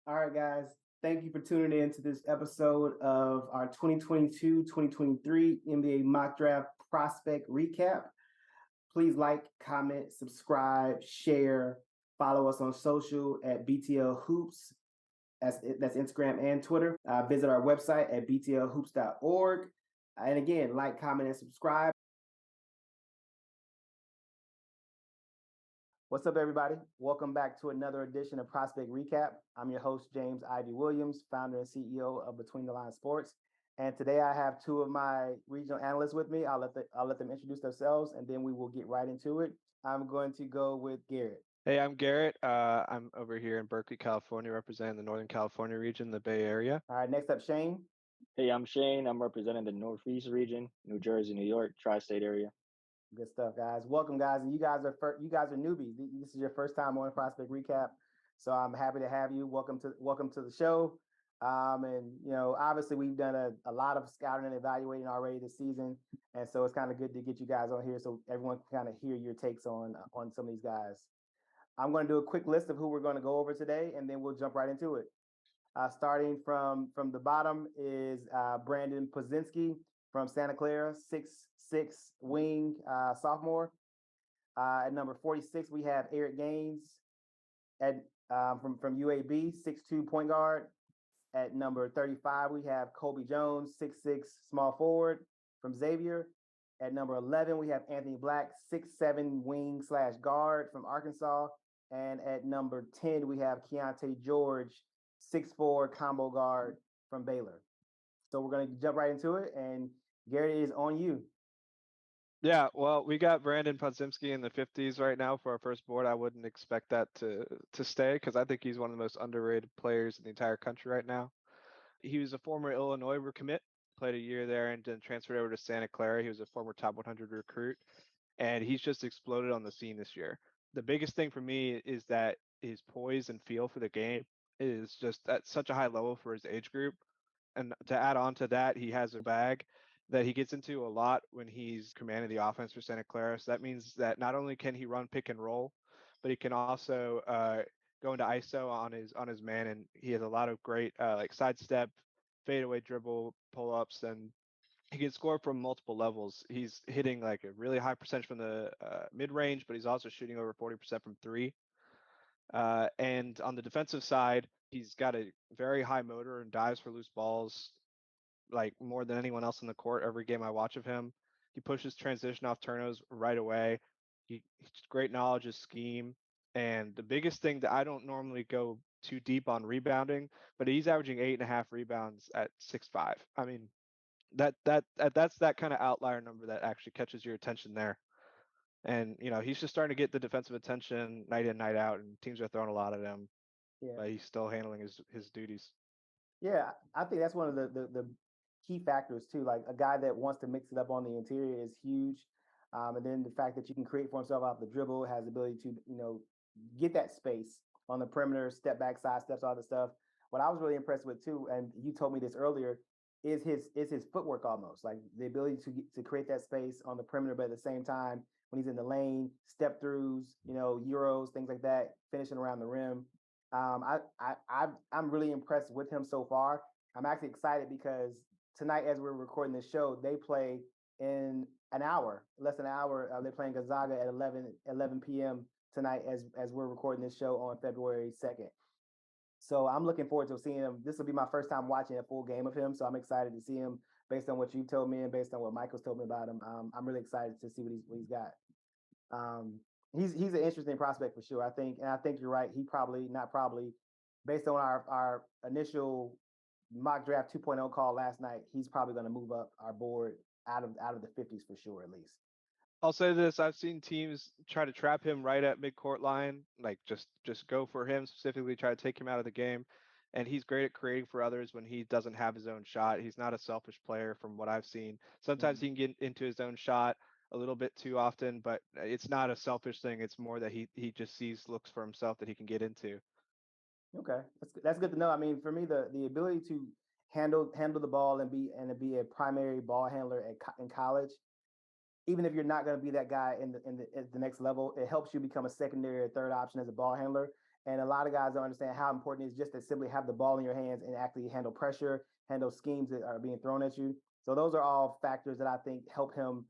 All right, guys. Thank you for tuning in to this episode of our 2022-2023 NBA Mock Draft Prospect Recap. Please like, comment, subscribe, share, follow us on social at BTL Hoops. That's Instagram and Twitter. Visit our website at btlhoops.org. And again, like, comment, and subscribe. What's up, everybody? Welcome back to another edition of Prospect Recap. I'm your host, James Ivy Williams, founder and CEO of Between the Lines Sports. And today I have two of my regional analysts with me. I'll let them introduce themselves, and then we will get right into it. I'm going to go with Garrett. Hey, I'm Garrett. I'm over here in Berkeley, California, representing the Northern California region, the Bay Area. All right, next up, Shane. Hey, I'm Shane. I'm representing the Northeast region, New Jersey, New York, tri-state area. Good stuff, guys. Welcome, guys. And you guys are newbies. This is your first time on Prospect Recap, so I'm happy to have you. Welcome to the show. And obviously we've done a lot of scouting and evaluating already this season, and so it's kind of good to get you guys on here so everyone can kind of hear your takes on some of these guys. I'm going to do a quick list of who we're going to go over today, and then we'll jump right into it. Starting from the bottom is Brandin Podziemsi from Santa Clara, 6'6" wing sophomore. At number 46, we have Eric Gaines from UAB, 6'2" point guard. At number 35, we have Colby Jones, 6'6" small forward from Xavier. At number 11, we have Anthony Black, 6'7" wing / guard from Arkansas. And at number 10, we have Keyonte George, 6'4" combo guard from Baylor. So we're going to jump right into it, and Gary is on you. Yeah, well, we got Brandin Podziemsi in the 50s right now for our first board. I wouldn't expect that to stay because I think he's one of the most underrated players in the entire country right now. He was a former Illinois recommit, played a year there, and then transferred over to Santa Clara. He was a former top 100 recruit, and he's just exploded on the scene this year. The biggest thing for me is that his poise and feel for the game is just at such a high level for his age group. And to add on to that, he has a bag that he gets into a lot when he's commanding the offense for Santa Clara. So that means that not only can he run pick and roll, but he can also go into ISO on his man, and he has a lot of great like sidestep, fadeaway dribble, pull ups, and he can score from multiple levels. He's hitting like a really high percentage from the mid range, but he's also shooting over 40% from three. And on the defensive side, he's got a very high motor and dives for loose balls, like more than anyone else in the court. Every game I watch of him, he pushes transition off turnovers right away. He's great knowledge of scheme. And the biggest thing that I don't normally go too deep on rebounding, but he's averaging 8.5 rebounds at 6'5". I mean, that's that kind of outlier number that actually catches your attention there. And he's just starting to get the defensive attention night in, night out, and teams are throwing a lot at him. Yeah. But he's still handling his duties. Yeah, I think that's one of the key factors too. Like a guy that wants to mix it up on the interior is huge. And then the fact that you can create for himself off the dribble, has the ability to, get that space on the perimeter, step back, side steps, all the stuff. What I was really impressed with too, and you told me this earlier, is his footwork almost, like the ability to create that space on the perimeter, but at the same time, when he's in the lane, step throughs, euros, things like that, finishing around the rim. I'm really impressed with him so far. I'm actually excited because tonight, as we're recording this show, they play in an hour, less than an hour. They're playing Gonzaga at 11 p.m. tonight as we're recording this show on February 2nd. So I'm looking forward to seeing him. This will be my first time watching a full game of him, so I'm excited to see him based on what you told me and based on what Michael's told me about him. I'm really excited to see what he's got. He's an interesting prospect for sure. I think you're right. He based on our initial mock draft 2.0 call last night, he's probably going to move up our board out of the 50s for sure, at least. I'll say this: I've seen teams try to trap him right at midcourt line, like just go for him specifically, try to take him out of the game. And he's great at creating for others when he doesn't have his own shot. He's not a selfish player from what I've seen. Sometimes he can get into his own shot a little bit too often, but it's not a selfish thing. It's more that he just looks for himself that he can get into. Okay, that's good to know. I mean, for me, the ability to handle the ball and be a primary ball handler in college, even if you're not going to be that guy at the next level, it helps you become a secondary or third option as a ball handler. And a lot of guys don't understand how important it is just to simply have the ball in your hands and actually handle pressure, handle schemes that are being thrown at you. So those are all factors that I think help him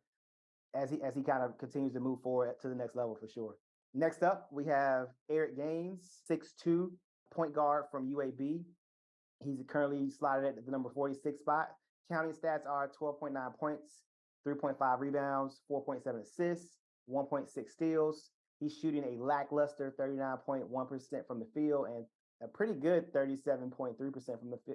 as he kind of continues to move forward to the next level for sure. Next up, we have Eric Gaines, 6'2", point guard from UAB. He's currently slotted at the number 46 spot. Counting stats are 12.9 points, 3.5 rebounds, 4.7 assists, 1.6 steals. He's shooting a lackluster 39.1% from the field and a pretty good 37.3%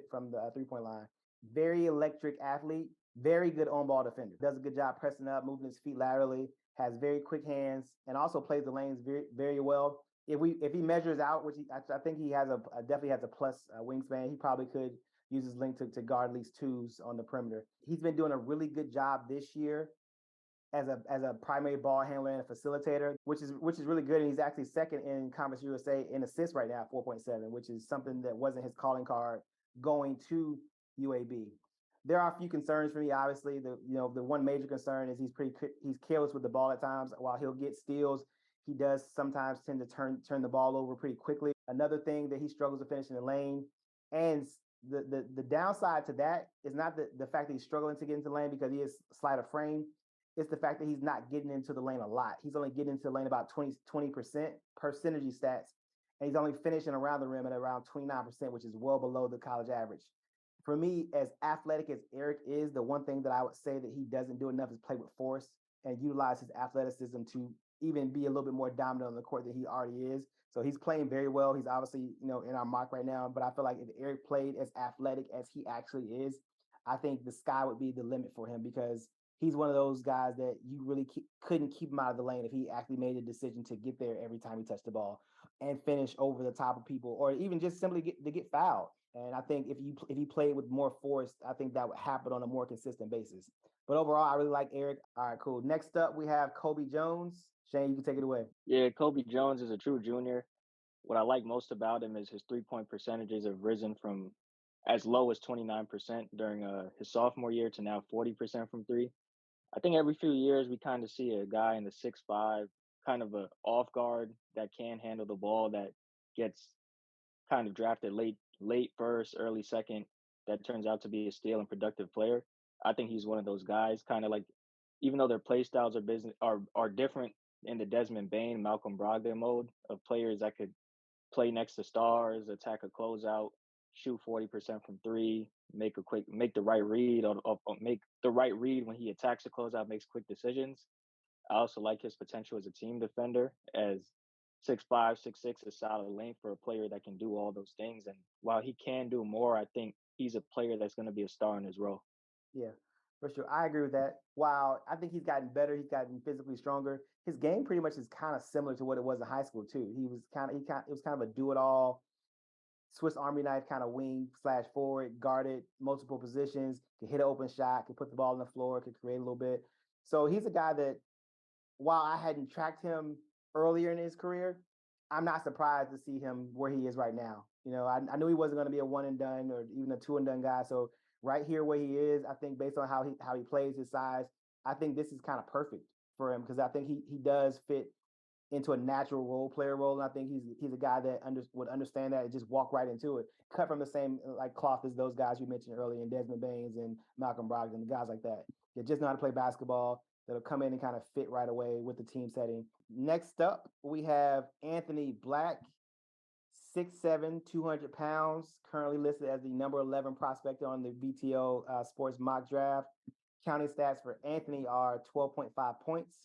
from the 3-point line. Very electric athlete, very good on-ball defender. Does a good job pressing up, moving his feet laterally, has very quick hands, and also plays the lanes very, very well. If he measures out, which I think he has definitely has a plus wingspan, he probably could use his length to guard at least twos on the perimeter. He's been doing a really good job this year as a primary ball handler and a facilitator, which is really good. And he's actually second in Conference USA in assists right now, 4.7, which is something that wasn't his calling card going to UAB. There are a few concerns for me. Obviously, the one major concern is he's careless with the ball at times. While he'll get steals, he does sometimes tend to turn the ball over pretty quickly. Another thing that he struggles to finish in the lane. And the downside to that is not the fact that he's struggling to get into the lane because he is slight of frame. It's the fact that he's not getting into the lane a lot. He's only getting into the lane about 20% per synergy stats. And he's only finishing around the rim at around 29%, which is well below the college average. For me, as athletic as Eric is, the one thing that I would say that he doesn't do enough is play with force and utilize his athleticism to even be a little bit more dominant on the court than he already is. So he's playing very well. He's obviously, in our mock right now, but I feel like if Eric played as athletic as he actually is, I think the sky would be the limit for him because he's one of those guys that you really couldn't keep him out of the lane if he actually made a decision to get there every time he touched the ball and finish over the top of people, or even just simply get fouled. And I think if he played with more force, I think that would happen on a more consistent basis. But overall, I really like Eric. All right, cool. Next up, we have Colby Jones. Shane, you can take it away. Yeah, Kobe Jones is a true junior. What I like most about him is his 3-point percentages have risen from as low as 29% during his sophomore year to now 40% from three. I think every few years we kind of see a guy in the 6'5", kind of a off guard that can handle the ball that gets kind of drafted late first, early second, that turns out to be a steal and productive player. I think he's one of those guys, kind of like, even though their play styles are different in the Desmond Bain, Malcolm Brogdon mode of players that could play next to stars, attack a closeout, shoot 40% from three, make the right read, or make the right read when he attacks a closeout, makes quick decisions. I also like his potential as a team defender, as 6'5", 6'6" is solid length for a player that can do all those things. And while he can do more, I think he's a player that's going to be a star in his role. Yeah, for sure. I agree with that. While I think he's gotten better, he's gotten physically stronger. His game pretty much is kind of similar to what it was in high school too. It was kind of a do-it-all Swiss Army knife kind of wing / forward, guarded multiple positions, could hit an open shot, could put the ball on the floor, could create a little bit. So he's a guy that, while I hadn't tracked him earlier in his career, I'm not surprised to see him where he is right now. I knew he wasn't going to be a one and done or even a two and done guy. So right here where he is, I think based on how he plays, his size, I think this is kind of perfect for him because I think he does fit into a natural role. And I think he's a guy that would understand that and just walk right into it. Cut from the same like cloth as those guys you mentioned earlier, in Desmond Baines and Malcolm Brogdon, the guys like that. They just know how to play basketball. That'll come in and kind of fit right away with the team setting. Next up, we have Anthony Black, 6'7", 200 pounds, currently listed as the number 11 prospect on the BTO Sports Mock Draft. Counting stats for Anthony are 12.5 points,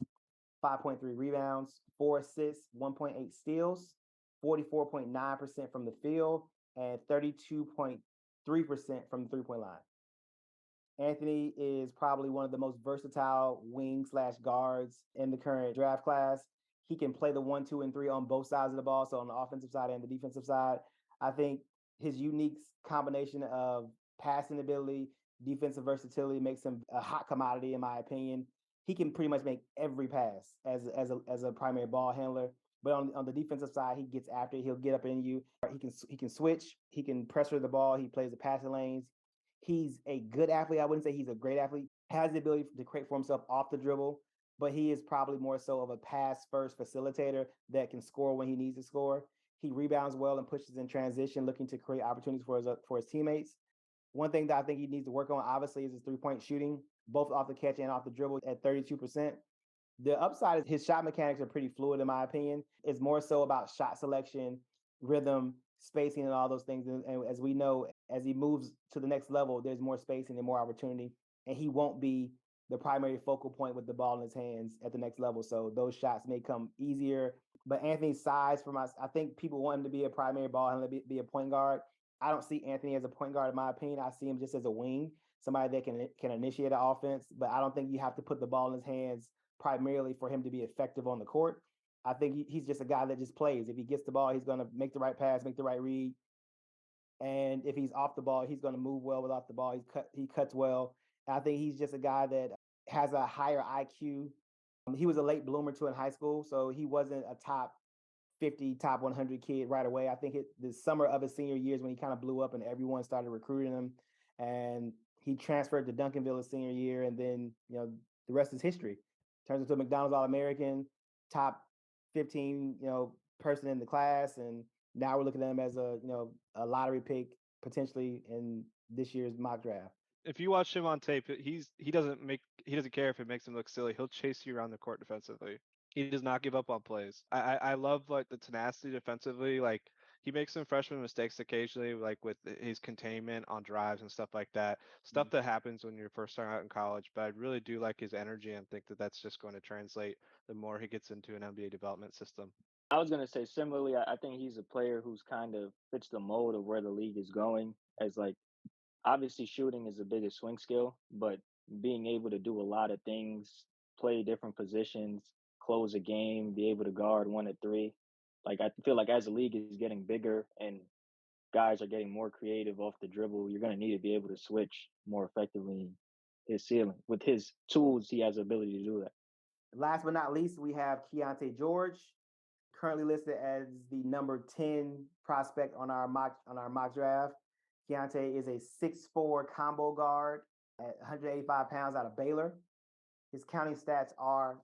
5.3 rebounds, 4 assists, 1.8 steals, 44.9% from the field, and 32.3% from the 3-point line. Anthony is probably one of the most versatile wing / guards in the current draft class. He can play the 1, 2, and 3 on both sides of the ball, so on the offensive side and the defensive side. I think his unique combination of passing ability, defensive versatility makes him a hot commodity, in my opinion. He can pretty much make every pass as a primary ball handler. But on the defensive side, he gets after it. He'll get up in you. He can switch. He can pressure the ball. He plays the passing lanes. He's a good athlete. I wouldn't say he's a great athlete. Has the ability to create for himself off the dribble, but he is probably more so of a pass-first facilitator that can score when he needs to score. He rebounds well and pushes in transition, looking to create opportunities for his teammates. One thing that I think he needs to work on, obviously, is his 3-point shooting, both off the catch and off the dribble at 32%. The upside is his shot mechanics are pretty fluid, in my opinion. It's more so about shot selection, rhythm, spacing, and all those things. And as we know, as he moves to the next level, there's more spacing and more opportunity. And he won't be the primary focal point with the ball in his hands at the next level. So those shots may come easier. But Anthony's size, I think people want him to be a primary ball handler, be a point guard. I don't see Anthony as a point guard, in my opinion. I see him just as a wing, somebody that can initiate an offense. But I don't think you have to put the ball in his hands primarily for him to be effective on the court. I think he's just a guy that just plays. If he gets the ball, he's going to make the right pass, make the right read. And if he's off the ball, he's going to move well with off the ball. He cuts well. And I think he's just a guy that has a higher IQ. He was a late bloomer too in high school, so he wasn't a top 50, top 100 kid right away. I think the summer of his senior years when he kind of blew up and everyone started recruiting him, and he transferred to Duncanville his senior year, and then the rest is history. Turns into a McDonald's All-American, top 15 person in the class, and now we're looking at him as a lottery pick potentially in this year's mock draft. If you watch him on tape, he doesn't care if it makes him look silly. He'll chase you around the court defensively. He does not give up on plays. I love like the tenacity defensively. Like he makes some freshman mistakes occasionally, like with his containment on drives and stuff like that. Stuff that happens when you're first starting out in college. But I really do like his energy and think that that's just going to translate the more he gets into an NBA development system. I was going to say similarly, I think he's a player who's kind of fits the mold of where the league is going. As like, obviously shooting is the biggest swing skill, but being able to do a lot of things, play different positions, close a game, be able to guard 1 to 3. Like I feel like as the league is getting bigger and guys are getting more creative off the dribble, you're going to need to be able to switch more effectively in his ceiling. With his tools, he has the ability to do that. Last but not least, we have Keyonte George, currently listed as the number 10 prospect on our mock draft. Keyonte is a 6'4" combo guard at 185 pounds out of Baylor. His counting stats are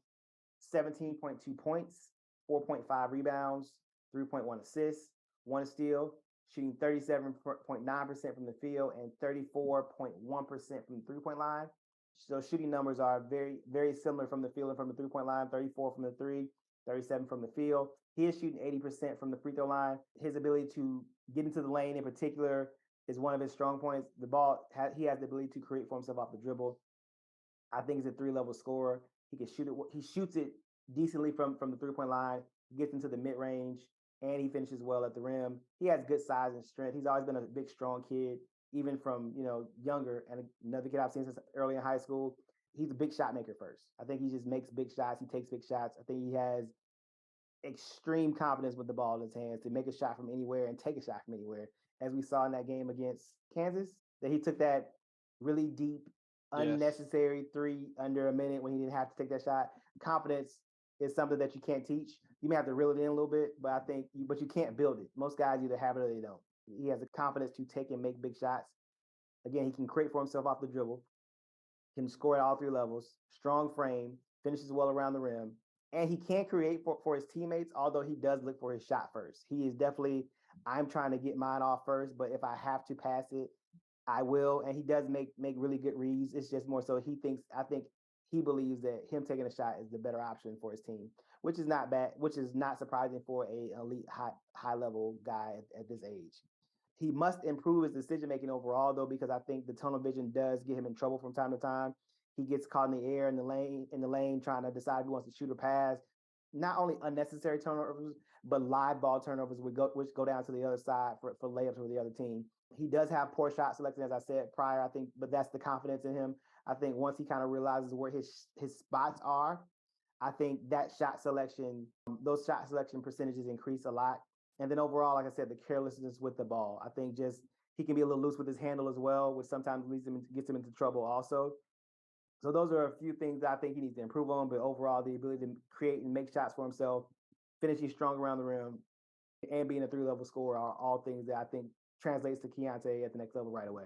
17.2 points, 4.5 rebounds, 3.1 assists, 1 steal, shooting 37.9% from the field and 34.1% from the three-point line. So shooting numbers are very, very similar from the field and from the three-point line, 34 from the three, 37 from the field. He is shooting 80% from the free throw line. His ability to get into the lane in particular is one of his strong points. He has the ability to create for himself off the dribble. I think he's a 3-level scorer. He can shoot it. He shoots it decently from the three-point line, gets into the mid-range, and he finishes well at the rim. He has good size and strength. He's always been a big, strong kid, even from younger. And another kid I've seen since early in high school. He's a big shot maker first. I think he just makes big shots. He takes big shots. I think he has extreme confidence with the ball in his hands to make a shot from anywhere and take a shot from anywhere. As we saw in that game against Kansas, that he took that really deep, unnecessary three under a minute when he didn't have to take that shot. Confidence is something that you can't teach. You may have to reel it in a little bit, but but you can't build it. Most guys either have it or they don't. He has the confidence to take and make big shots. Again, he can create for himself off the dribble, can score at all 3 levels, strong frame, finishes well around the rim, and he can create for his teammates, although he does look for his shot first. He is definitely, I'm trying to get mine off first, but if I have to pass it, I will. And he does make really good reads. It's just more so I think he believes that him taking a shot is the better option for his team, which is not bad, which is not surprising for a elite high level guy at this age. He must improve his decision making overall, though, because I think the tunnel vision does get him in trouble from time to time. He gets caught in the air in the lane, trying to decide if he wants to shoot or pass. Not only unnecessary turnovers, but live ball turnovers which go down to the other side for layups for the other team. He does have poor shot selection, as I said prior, I think, but that's the confidence in him. I think once he kind of realizes where his spots are, I think that those shot selection percentages increase a lot. And then overall, like I said, the carelessness with the ball. I think just he can be a little loose with his handle as well, which sometimes gets him into trouble also. So those are a few things that I think he needs to improve on. But overall, the ability to create and make shots for himself, finishing strong around the rim, and being a 3-level scorer are all things that I think translates to Keyonte at the next level right away.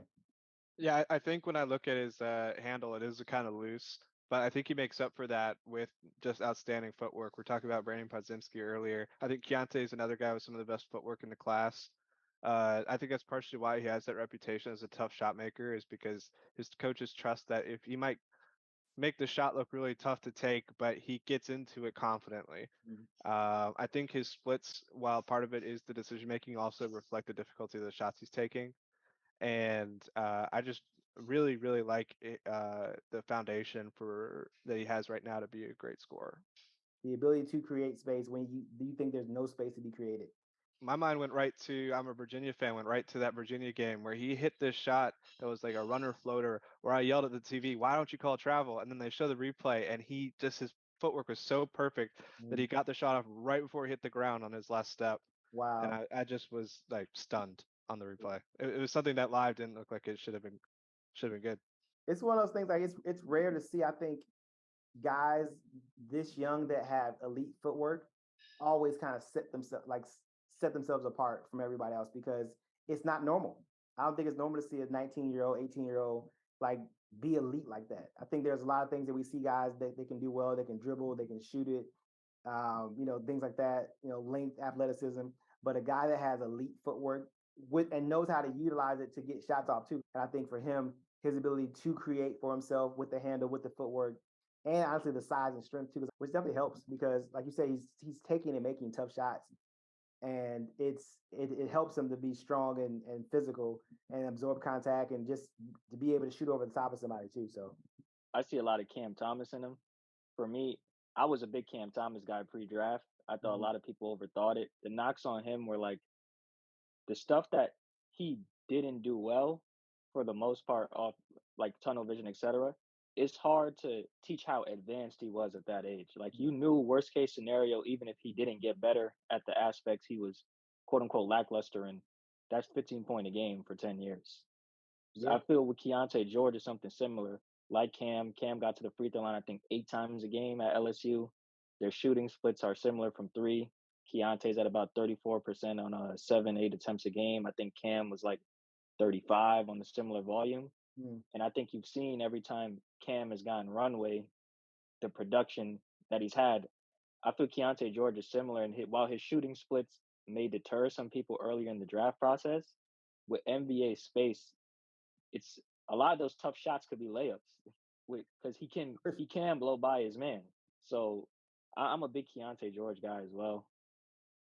Yeah, I think when I look at his handle, it is kind of loose. but I think he makes up for that with just outstanding footwork. We're talking about Brandin Podziemsi earlier. I think Keyonte is another guy with some of the best footwork in the class. I think that's partially why he has that reputation as a tough shot maker, is because his coaches trust that if he might make the shot look really tough to take, but he gets into it confidently. Mhm. I think his splits, while part of it is the decision making, also reflect the difficulty of the shots he's taking. And I just really, really like the foundation for that he has right now to be a great scorer. The ability to create space when you think there's no space to be created. My mind went right to, I'm a Virginia fan, went right to that Virginia game where he hit this shot that was like a runner floater, where I yelled at the TV, "Why don't you call travel?" And then they show the replay, and his footwork was so perfect that he got the shot off right before he hit the ground on his last step. And Wow. I just was like stunned on the replay. It was something that live didn't look like it should have been good. It's one of those things like it's rare to see, I think, guys this young that have elite footwork always kind of set themselves apart from everybody else because it's not normal. I don't think it's normal to see a 19-year-old, 18-year-old like be elite like that. I think there's a lot of things that we see guys that they can do well, they can dribble, they can shoot it, things like that, length, athleticism. But a guy that has elite footwork with and knows how to utilize it to get shots off too. And I think for him, his ability to create for himself with the handle, with the footwork, and honestly the size and strength too, which definitely helps because, like you say, he's taking and making tough shots, and it helps him to be strong and physical and absorb contact and just to be able to shoot over the top of somebody too. So I see a lot of Cam Thomas in him. For me, I was a big Cam Thomas guy pre-draft. I thought a mhm. lot of people overthought it. The knocks on him were like the stuff that he didn't do well for the most part off like tunnel vision, etc. It's hard to teach how advanced he was at that age. Like you knew worst case scenario, even if he didn't get better at the aspects he was quote unquote lackluster in, that's 15 point a game for 10 years. So Yeah, I feel with Keontae George is something similar. Like Cam, Cam got to the free throw line, I think 8 times a game at LSU. Their shooting splits are similar from three. Keontae's at about 34% on 7, 8 attempts a game. I think Cam was like 35 on the similar volume. mm, And I think you've seen every time Cam has gotten runway, the production that he's had. I feel Keontae George is similar, and while his shooting splits may deter some people earlier in the draft process, with NBA space, it's a lot of those tough shots could be layups because he can blow by his man. So I'm a big Keontae George guy as well,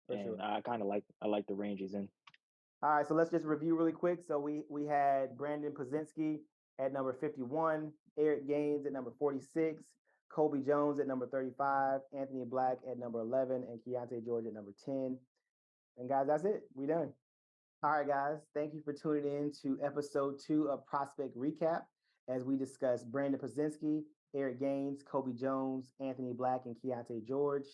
for sure. and I like the range he's in. All right, so let's just review really quick. So we had Brandin Podziemsi at number 51, Eric Gaines at number 46, Colby Jones at number 35, Anthony Black at number 11, and Keyonte George at number 10. And guys, that's it. We done. All right, guys. Thank you for tuning in to episode 2 of Prospect Recap as we discuss Brandin Podziemsi, Eric Gaines, Colby Jones, Anthony Black, and Keyonte George.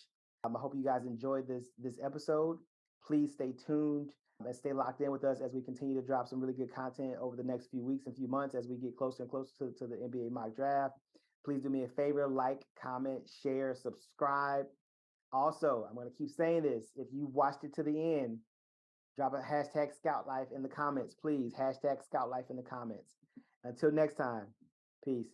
I hope you guys enjoyed this episode. Please stay tuned and stay locked in with us as we continue to drop some really good content over the next few weeks and few months as we get closer and closer to the NBA mock draft. Please do me a favor, like, comment, share, subscribe. Also, I'm going to keep saying this. If you watched it to the end, drop a hashtag Scout Life in the comments, please. Hashtag Scout Life in the comments. Until next time, peace.